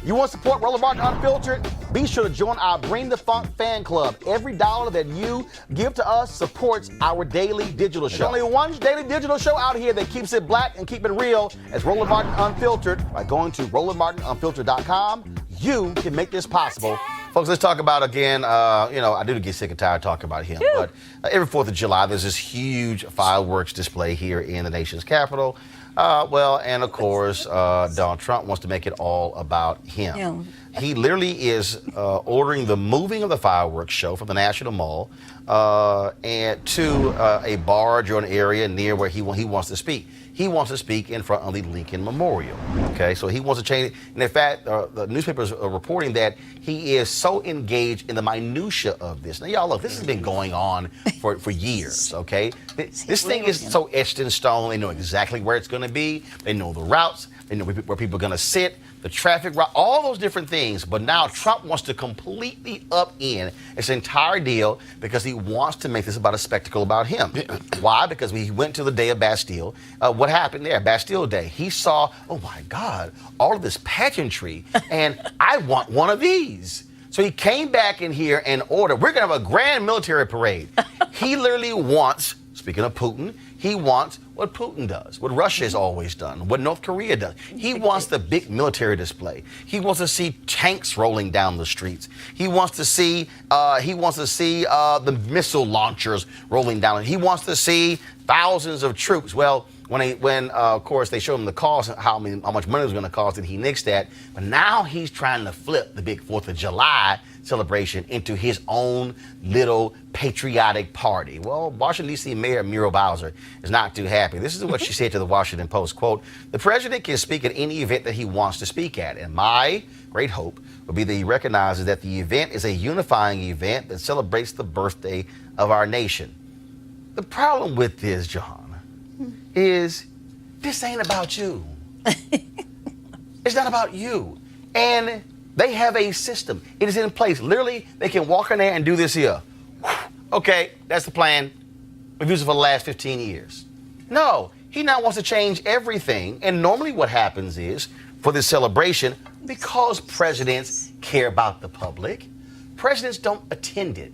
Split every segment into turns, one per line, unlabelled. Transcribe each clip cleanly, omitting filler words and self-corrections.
You want to support Roland Martin Unfiltered? Be sure to join our Bring the Funk fan club. Every dollar that you give to us supports our daily digital show. There's only one daily digital show out here that keeps it black and keep it real as Roland Martin Unfiltered. By going to RolandMartinUnfiltered.com, you can make this possible. Folks, let's talk about again, I do get sick and tired talking about him, but every 4th of July, there's this huge fireworks display here in the nation's capital. And of course, Donald Trump wants to make it all about him. He literally is ordering the moving of the fireworks show from the National Mall and to a barge or an area near where he wants to speak. He wants to speak in front of the Lincoln Memorial. Okay, so he wants to change it. And in fact, the newspapers are reporting that he is so engaged in the minutia of this. Now, y'all, look, this has been going on for years, okay? This thing is so etched in stone. They know exactly where it's going to be. They know the routes. They know where people are going to sit, the traffic route, all those different things. But now Trump wants to completely upend this entire deal because he wants to make this about a spectacle about him. Why? Because we went to the day of Bastille. What happened there, Bastille Day? He saw, oh my God, all of this pageantry, and I want one of these. So he came back in here and ordered, we're going to have a grand military parade. He literally wants, speaking of Putin, he wants what Putin does, what Russia has always done, what North Korea does. He wants the big military display. He wants to see tanks rolling down the streets. He wants to see the missile launchers rolling down. He wants to see thousands of troops. Well, when of course they showed him the cost, how much money it was going to cost, and he nixed that. But now he's trying to flip the big 4th of July celebration into his own little patriotic party. Well, Washington, D.C. Mayor Muriel Bowser is not too happy. This is what she said to the Washington Post, quote, "The president can speak at any event that he wants to speak at, and my great hope would be that he recognizes that the event is a unifying event that celebrates the birthday of our nation." The problem with this, John, is this ain't about you. It's not about you. And they have a system. It is in place. Literally, they can walk in there and do this here. Okay, that's the plan. We've used it for the last 15 years. No, he now wants to change everything. And normally what happens is, for this celebration, because presidents care about the public, presidents don't attend it.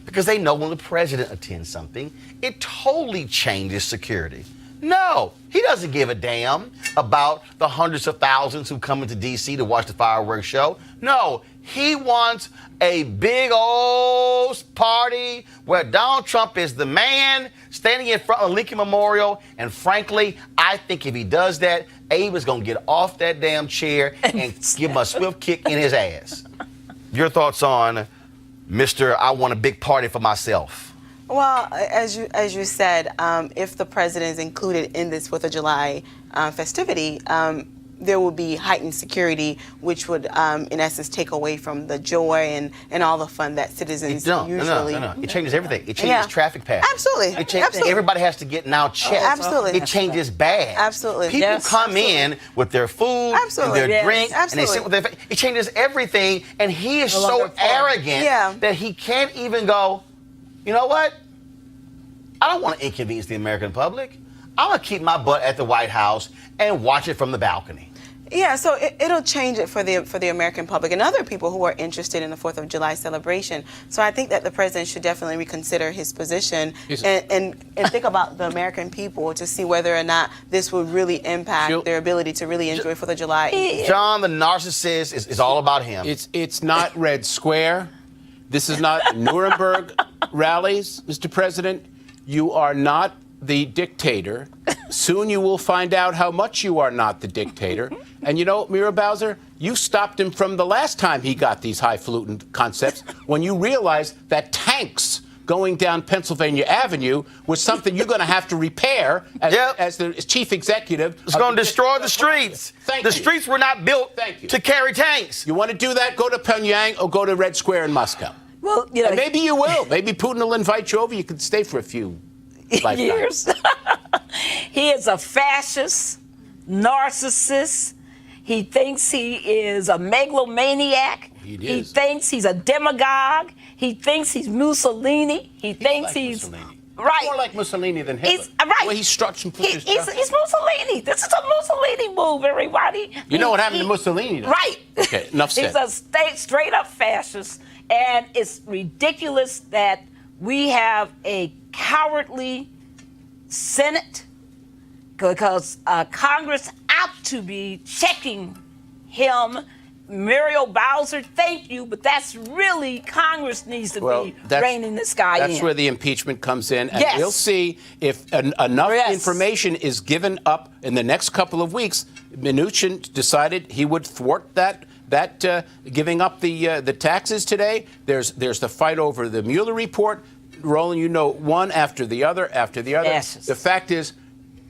Because they know when the president attends something, it totally changes security. No, he doesn't give a damn about the hundreds of thousands who come into D.C. to watch the fireworks show. No, he wants a big old party where Donald Trump is the man standing in front of Lincoln Memorial. And frankly, I think if he does that, Abe is going to get off that damn chair and give him a swift kick in his ass. Your thoughts on Mr. I want a big party for myself?
Well, as you said, if the president is included in this 4th of July festivity, there will be heightened security, which would, in essence, take away from the joy and all the fun that citizens usually.
No. It changes everything. It changes traffic patterns.
Absolutely.
Absolutely. Everybody has to get now checked.
Absolutely.
It changes bags.
Absolutely.
People come in with their food and their drink, and they sit with their. It changes everything, and he is so arrogant that he can't even go, you know what? I don't want to inconvenience the American public. I'm going to keep my butt at the White House and watch it from the balcony.
Yeah, so it'll change it for the American public and other people who are interested in the 4th of July celebration. So I think that the president should definitely reconsider his position and think about the American people to see whether or not this would really impact their ability to really enjoy 4th of July.
John, the narcissist, is all about him.
It's not Red Square. This is not Nuremberg rallies, Mr. President. You are not the dictator. Soon you will find out how much you are not the dictator. And you know, Muriel Bowser, you stopped him from the last time he got these highfalutin concepts when you realized that tanks going down Pennsylvania Avenue was something you're going to have to repair as the chief executive.
It's going to destroy the streets. The streets were not built to carry tanks.
You want to do that? Go to Pyongyang or go to Red Square in Moscow.
Well, you know,
and maybe you will. Maybe Putin will invite you over. You could stay for a few
years. He is a fascist, narcissist. He thinks he is a megalomaniac. He thinks he's a demagogue. He thinks he's Mussolini. He thinks he's Right.
More like Mussolini than Hitler.
Right.
The way he struts and pushes.
He's Mussolini. This is a Mussolini move, everybody.
You know what happened to Mussolini, though?
Right.
Okay, enough said.
He's a straight up fascist, and it's ridiculous that we have a cowardly Senate, because Congress ought to be checking him. Muriel Bowser, thank you, but that's really Congress needs to be reining this guy in.
That's where the impeachment comes in, and
Yes.
we'll see if enough
Yes.
information is given up in the next couple of weeks. Mnuchin decided he would thwart that giving up the taxes today. There's the fight over the Mueller report. Roland, you know, one after the other after the other.
Yes.
The fact is,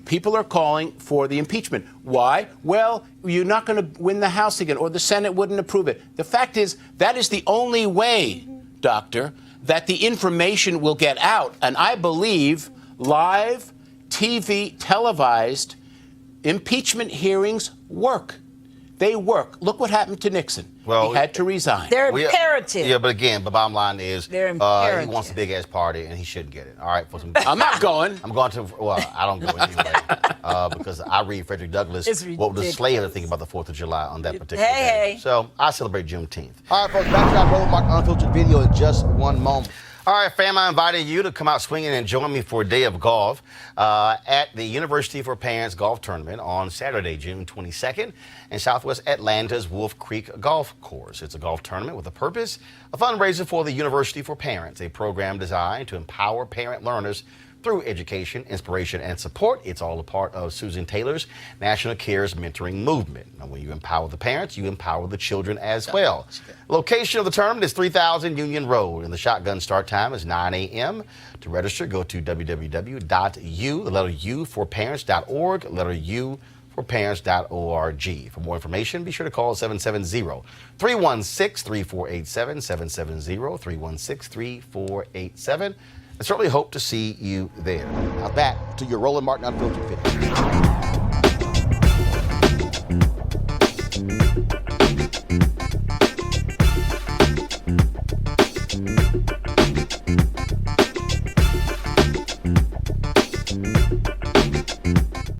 people are calling for the impeachment. Why? Well, you're not going to win the House again, or the Senate wouldn't approve it. The fact is, that is the only way, Doctor, that the information will get out. And I believe live, TV, televised impeachment hearings work. They work. Look what happened to Nixon.
Well,
he had to resign.
They're imperative.
Yeah, but again, the bottom line is
They're
he
imperative.
wants a big ass party and he shouldn't get it. All right,
I'm not going.
I'm going to. Well, I don't go anyway because I read Frederick Douglass.
It's
What would the slave
ridiculous.
think about the 4th of July on that particular day?
Hey.
So I celebrate Juneteenth. All right, folks, back to our Roland Martin Unfiltered video in just one moment. All right, fam, I invited you to come out swinging and join me for a day of golf at the University for Parents Golf Tournament on Saturday, June 22nd in Southwest Atlanta's Wolf Creek Golf Course. It's a golf tournament with a purpose, a fundraiser for the University for Parents, a program designed to empower parent learners through education, inspiration, and support. It's all a part of Susan Taylor's National Cares Mentoring Movement. Now, when you empower the parents, you empower the children as well. Location of the tournament is 3000 Union Road, and the shotgun start time is 9 a.m. To register, go to www.u4parents.org, letter U for parents.org. For more information, be sure to call 770-316-3487, 770-316-3487. I certainly hope to see you there. Now back to your Roland Martin Unfiltered video.